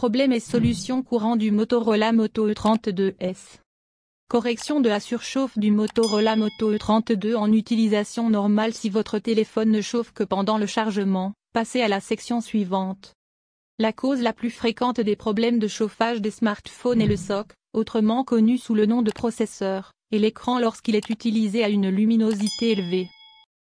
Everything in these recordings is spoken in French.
Problèmes et solutions courants du Motorola Moto E32S. Correction de la surchauffe du Motorola Moto E32 en utilisation normale. Si votre téléphone ne chauffe que pendant le chargement, passez à la section suivante. La cause la plus fréquente des problèmes de chauffage des smartphones est le SOC, autrement connu sous le nom de processeur, et l'écran lorsqu'il est utilisé à une luminosité élevée.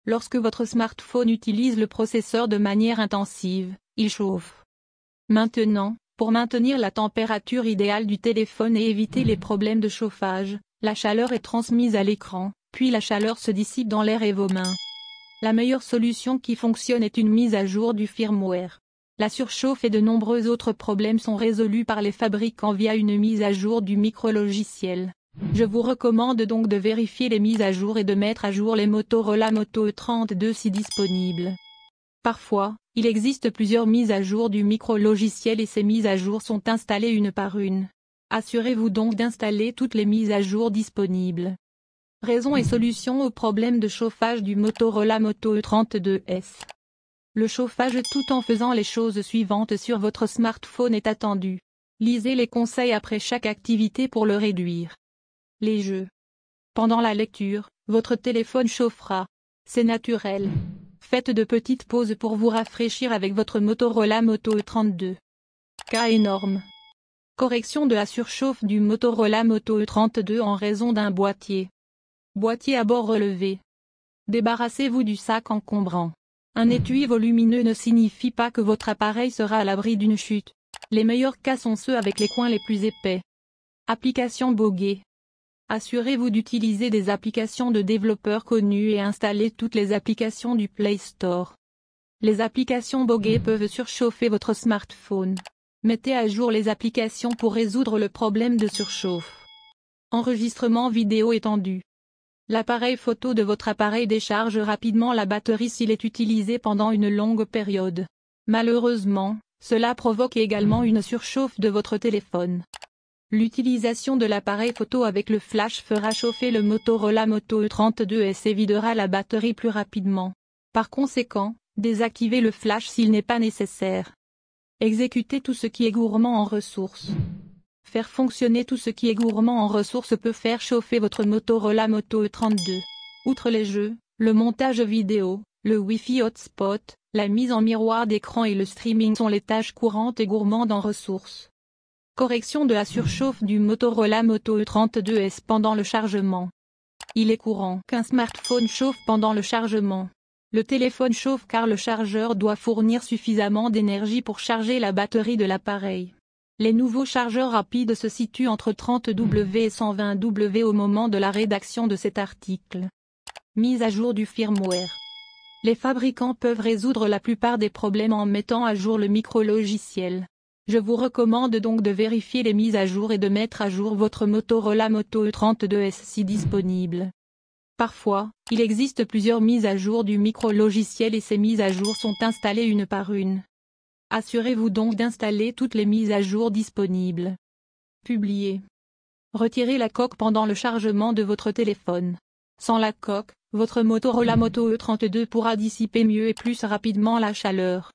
Lorsque votre smartphone utilise le processeur de manière intensive, il chauffe. Maintenant, pour maintenir la température idéale du téléphone et éviter les problèmes de chauffage, la chaleur est transmise à l'écran, puis la chaleur se dissipe dans l'air et vos mains. La meilleure solution qui fonctionne est une mise à jour du firmware. La surchauffe et de nombreux autres problèmes sont résolus par les fabricants via une mise à jour du micrologiciel. Je vous recommande donc de vérifier les mises à jour et de mettre à jour les Motorola Moto E32 si disponibles. Parfois, il existe plusieurs mises à jour du micro-logiciel et ces mises à jour sont installées une par une. Assurez-vous donc d'installer toutes les mises à jour disponibles. Raisons et solutions aux problèmes de chauffage du Motorola Moto E32S. Le chauffage tout en faisant les choses suivantes sur votre smartphone est attendu. Lisez les conseils après chaque activité pour le réduire. Les jeux. Pendant la lecture, votre téléphone chauffera. C'est naturel. Faites de petites pauses pour vous rafraîchir avec votre Motorola Moto E32. Cas énorme. Correction de la surchauffe du Motorola Moto E32 en raison d'un boîtier. Boîtier à bord relevé. Débarrassez-vous du sac encombrant. Un étui volumineux ne signifie pas que votre appareil sera à l'abri d'une chute. Les meilleurs cas sont ceux avec les coins les plus épais. Application boguée. Assurez-vous d'utiliser des applications de développeurs connus et installez toutes les applications du Play Store. Les applications boguées peuvent surchauffer votre smartphone. Mettez à jour les applications pour résoudre le problème de surchauffe. Enregistrement vidéo étendu. L'appareil photo de votre appareil décharge rapidement la batterie s'il est utilisé pendant une longue période. Malheureusement, cela provoque également une surchauffe de votre téléphone. L'utilisation de l'appareil photo avec le flash fera chauffer le Motorola Moto E32S et videra la batterie plus rapidement. Par conséquent, désactivez le flash s'il n'est pas nécessaire. Exécutez tout ce qui est gourmand en ressources. Faire fonctionner tout ce qui est gourmand en ressources peut faire chauffer votre Motorola Moto E32. Outre les jeux, le montage vidéo, le Wi-Fi hotspot, la mise en miroir d'écran et le streaming sont les tâches courantes et gourmandes en ressources. Correction de la surchauffe du Motorola Moto E32S pendant le chargement. Il est courant qu'un smartphone chauffe pendant le chargement. Le téléphone chauffe car le chargeur doit fournir suffisamment d'énergie pour charger la batterie de l'appareil. Les nouveaux chargeurs rapides se situent entre 30W et 120W au moment de la rédaction de cet article. Mise à jour du firmware. Les fabricants peuvent résoudre la plupart des problèmes en mettant à jour le micrologiciel. Je vous recommande donc de vérifier les mises à jour et de mettre à jour votre Motorola Moto E32S si disponible. Parfois, il existe plusieurs mises à jour du micrologiciel et ces mises à jour sont installées une par une. Assurez-vous donc d'installer toutes les mises à jour disponibles. Publier. Retirez la coque pendant le chargement de votre téléphone. Sans la coque, votre Motorola Moto E32 pourra dissiper mieux et plus rapidement la chaleur.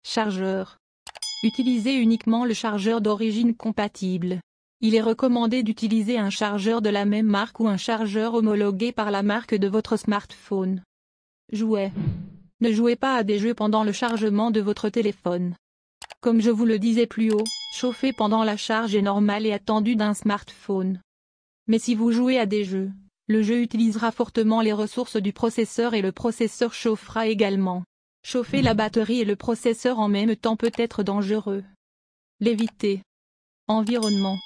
Chargeur. Utilisez uniquement le chargeur d'origine compatible. Il est recommandé d'utiliser un chargeur de la même marque ou un chargeur homologué par la marque de votre smartphone. Jouets. Ne jouez pas à des jeux pendant le chargement de votre téléphone. Comme je vous le disais plus haut, chauffer pendant la charge est normal et attendu d'un smartphone. Mais si vous jouez à des jeux, le jeu utilisera fortement les ressources du processeur et le processeur chauffera également. Chauffer la batterie et le processeur en même temps peut être dangereux. L'éviter. Environnement.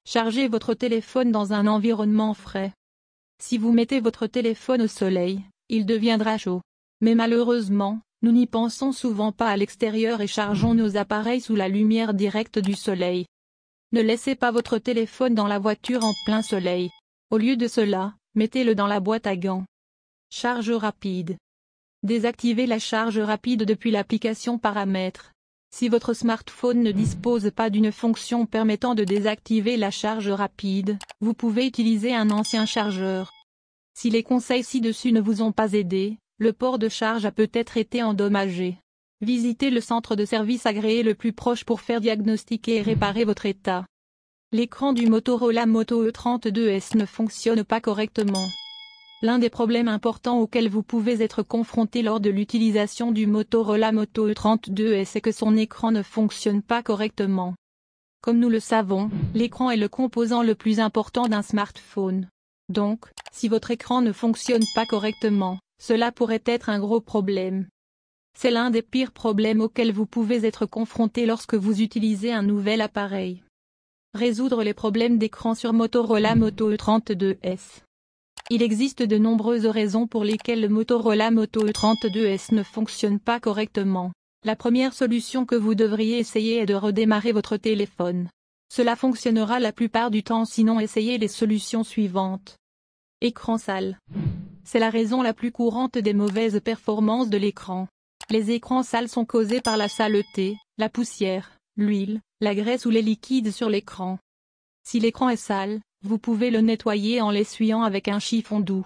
Chargez votre téléphone dans un environnement frais. Si vous mettez votre téléphone au soleil, il deviendra chaud. Mais malheureusement, nous n'y pensons souvent pas à l'extérieur et chargeons nos appareils sous la lumière directe du soleil. Ne laissez pas votre téléphone dans la voiture en plein soleil. Au lieu de cela, mettez-le dans la boîte à gants. Charge rapide. Désactivez la charge rapide depuis l'application Paramètres. Si votre smartphone ne dispose pas d'une fonction permettant de désactiver la charge rapide, vous pouvez utiliser un ancien chargeur. Si les conseils ci-dessus ne vous ont pas aidé, le port de charge a peut-être été endommagé. Visitez le centre de service agréé le plus proche pour faire diagnostiquer et réparer votre état. L'écran du Motorola Moto E32S ne fonctionne pas correctement. L'un des problèmes importants auxquels vous pouvez être confronté lors de l'utilisation du Motorola Moto E32S est que son écran ne fonctionne pas correctement. Comme nous le savons, l'écran est le composant le plus important d'un smartphone. Donc, si votre écran ne fonctionne pas correctement, cela pourrait être un gros problème. C'est l'un des pires problèmes auxquels vous pouvez être confronté lorsque vous utilisez un nouvel appareil. Résoudre les problèmes d'écran sur Motorola Moto E32S. Il existe de nombreuses raisons pour lesquelles le Motorola Moto E32S ne fonctionne pas correctement. La première solution que vous devriez essayer est de redémarrer votre téléphone. Cela fonctionnera la plupart du temps, sinon essayez les solutions suivantes. Écran sale. C'est la raison la plus courante des mauvaises performances de l'écran. Les écrans sales sont causés par la saleté, la poussière, l'huile, la graisse ou les liquides sur l'écran. Si l'écran est sale, vous pouvez le nettoyer en l'essuyant avec un chiffon doux.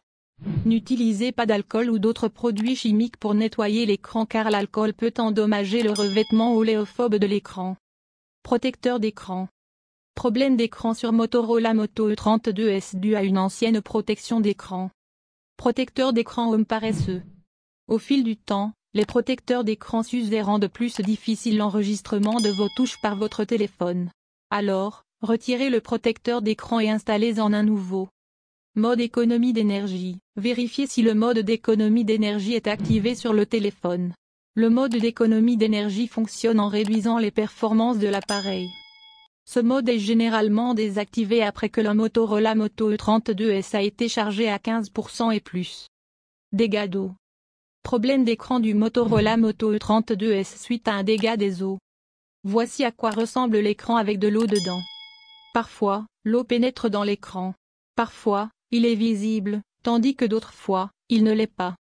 N'utilisez pas d'alcool ou d'autres produits chimiques pour nettoyer l'écran car l'alcool peut endommager le revêtement oléophobe de l'écran. Protecteur d'écran. Problème d'écran sur Motorola Moto E32S dû à une ancienne protection d'écran. Protecteur d'écran homme paresseux. Au fil du temps, les protecteurs d'écran s'usent et rendent plus difficile l'enregistrement de vos touches par votre téléphone. Alors, retirez le protecteur d'écran et installez-en un nouveau. Mode économie d'énergie. Vérifiez si le mode d'économie d'énergie est activé sur le téléphone. Le mode d'économie d'énergie fonctionne en réduisant les performances de l'appareil. Ce mode est généralement désactivé après que le Motorola Moto E32S a été chargé à 15% et plus. Dégâts d'eau. Problème d'écran du Motorola Moto E32S suite à un dégât des eaux. Voici à quoi ressemble l'écran avec de l'eau dedans. Parfois, l'eau pénètre dans l'écran. Parfois, il est visible, tandis que d'autres fois, il ne l'est pas.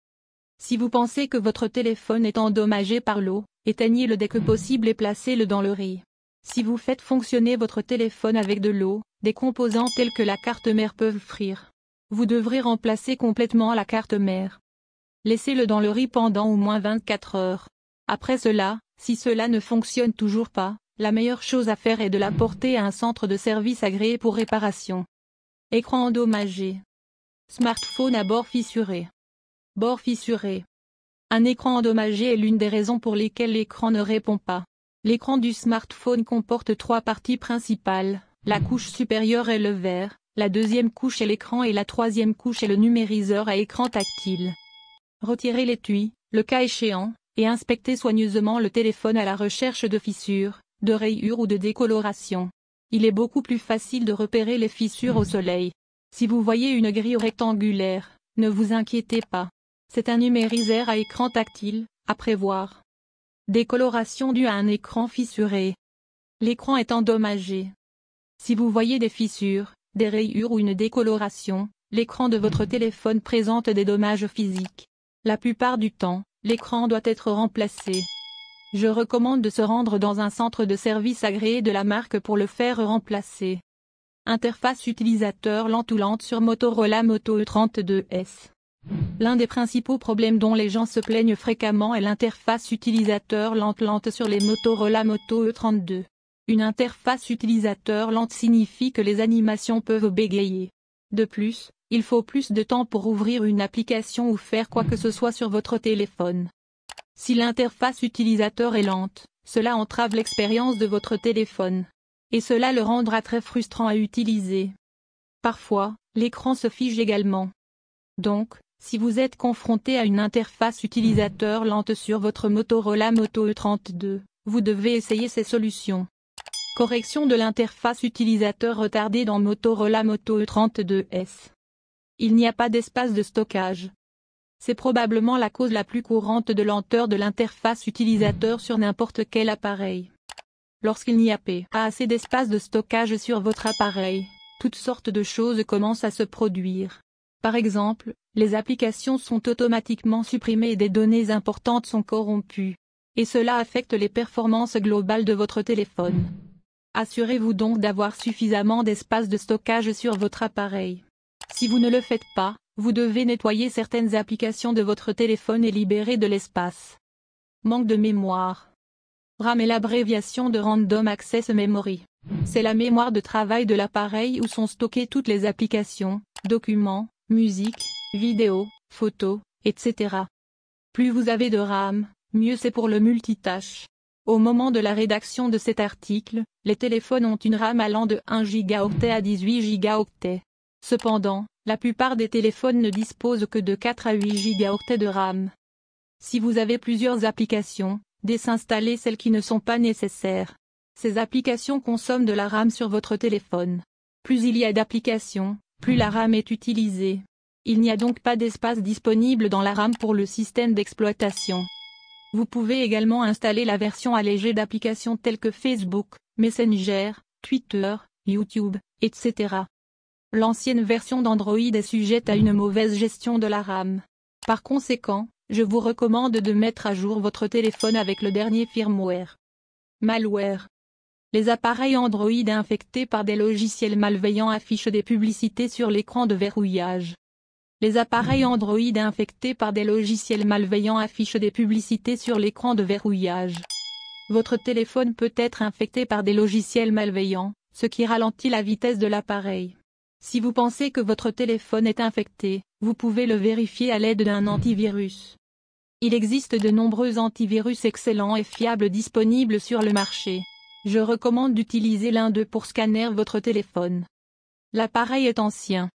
Si vous pensez que votre téléphone est endommagé par l'eau, éteignez-le dès que possible et placez-le dans le riz. Si vous faites fonctionner votre téléphone avec de l'eau, des composants tels que la carte mère peuvent frire. Vous devrez remplacer complètement la carte mère. Laissez-le dans le riz pendant au moins 24 heures. Après cela, si cela ne fonctionne toujours pas, la meilleure chose à faire est de la porter à un centre de service agréé pour réparation. Écran endommagé. Smartphone à bord fissuré. Bord fissuré. Un écran endommagé est l'une des raisons pour lesquelles l'écran ne répond pas. L'écran du smartphone comporte trois parties principales. La couche supérieure est le verre, la deuxième couche est l'écran et la troisième couche est le numériseur à écran tactile. Retirez l'étui, le cas échéant, et inspectez soigneusement le téléphone à la recherche de fissures, de rayures ou de décoloration. Il est beaucoup plus facile de repérer les fissures au soleil. Si vous voyez une grille rectangulaire, ne vous inquiétez pas. C'est un numériseur à écran tactile, à prévoir. Décoloration due à un écran fissuré. L'écran est endommagé. Si vous voyez des fissures, des rayures ou une décoloration, l'écran de votre téléphone présente des dommages physiques. La plupart du temps, l'écran doit être remplacé. Je recommande de se rendre dans un centre de service agréé de la marque pour le faire remplacer. Interface utilisateur lente ou lente sur Motorola Moto E32S. L'un des principaux problèmes dont les gens se plaignent fréquemment est l'interface utilisateur lente sur les Motorola Moto E32. Une interface utilisateur lente signifie que les animations peuvent bégayer. De plus, il faut plus de temps pour ouvrir une application ou faire quoi que ce soit sur votre téléphone. Si l'interface utilisateur est lente, cela entrave l'expérience de votre téléphone. Et cela le rendra très frustrant à utiliser. Parfois, l'écran se fige également. Donc, si vous êtes confronté à une interface utilisateur lente sur votre Motorola Moto E32, vous devez essayer ces solutions. Correction de l'interface utilisateur retardée dans Motorola Moto E32S. Il n'y a pas d'espace de stockage. C'est probablement la cause la plus courante de lenteur de l'interface utilisateur sur n'importe quel appareil. Lorsqu'il n'y a pas assez d'espace de stockage sur votre appareil, toutes sortes de choses commencent à se produire. Par exemple, les applications sont automatiquement supprimées et des données importantes sont corrompues. Et cela affecte les performances globales de votre téléphone. Assurez-vous donc d'avoir suffisamment d'espace de stockage sur votre appareil. Si vous ne le faites pas, vous devez nettoyer certaines applications de votre téléphone et libérer de l'espace. Manque de mémoire. RAM est l'abréviation de Random Access Memory. C'est la mémoire de travail de l'appareil où sont stockées toutes les applications, documents, musique, vidéos, photos, etc. Plus vous avez de RAM, mieux c'est pour le multitâche. Au moment de la rédaction de cet article, les téléphones ont une RAM allant de 1 Go à 18 Go. Cependant, la plupart des téléphones ne disposent que de 4 à 8 Go de RAM. Si vous avez plusieurs applications, désinstallez celles qui ne sont pas nécessaires. Ces applications consomment de la RAM sur votre téléphone. Plus il y a d'applications, plus la RAM est utilisée. Il n'y a donc pas d'espace disponible dans la RAM pour le système d'exploitation. Vous pouvez également installer la version allégée d'applications telles que Facebook, Messenger, Twitter, YouTube, etc. L'ancienne version d'Android est sujette à une mauvaise gestion de la RAM. Par conséquent, je vous recommande de mettre à jour votre téléphone avec le dernier firmware. Malware. Les appareils Android infectés par des logiciels malveillants affichent des publicités sur l'écran de verrouillage. Les appareils Android infectés par des logiciels malveillants affichent des publicités sur l'écran de verrouillage. Votre téléphone peut être infecté par des logiciels malveillants, ce qui ralentit la vitesse de l'appareil. Si vous pensez que votre téléphone est infecté, vous pouvez le vérifier à l'aide d'un antivirus. Il existe de nombreux antivirus excellents et fiables disponibles sur le marché. Je recommande d'utiliser l'un d'eux pour scanner votre téléphone. L'appareil est ancien.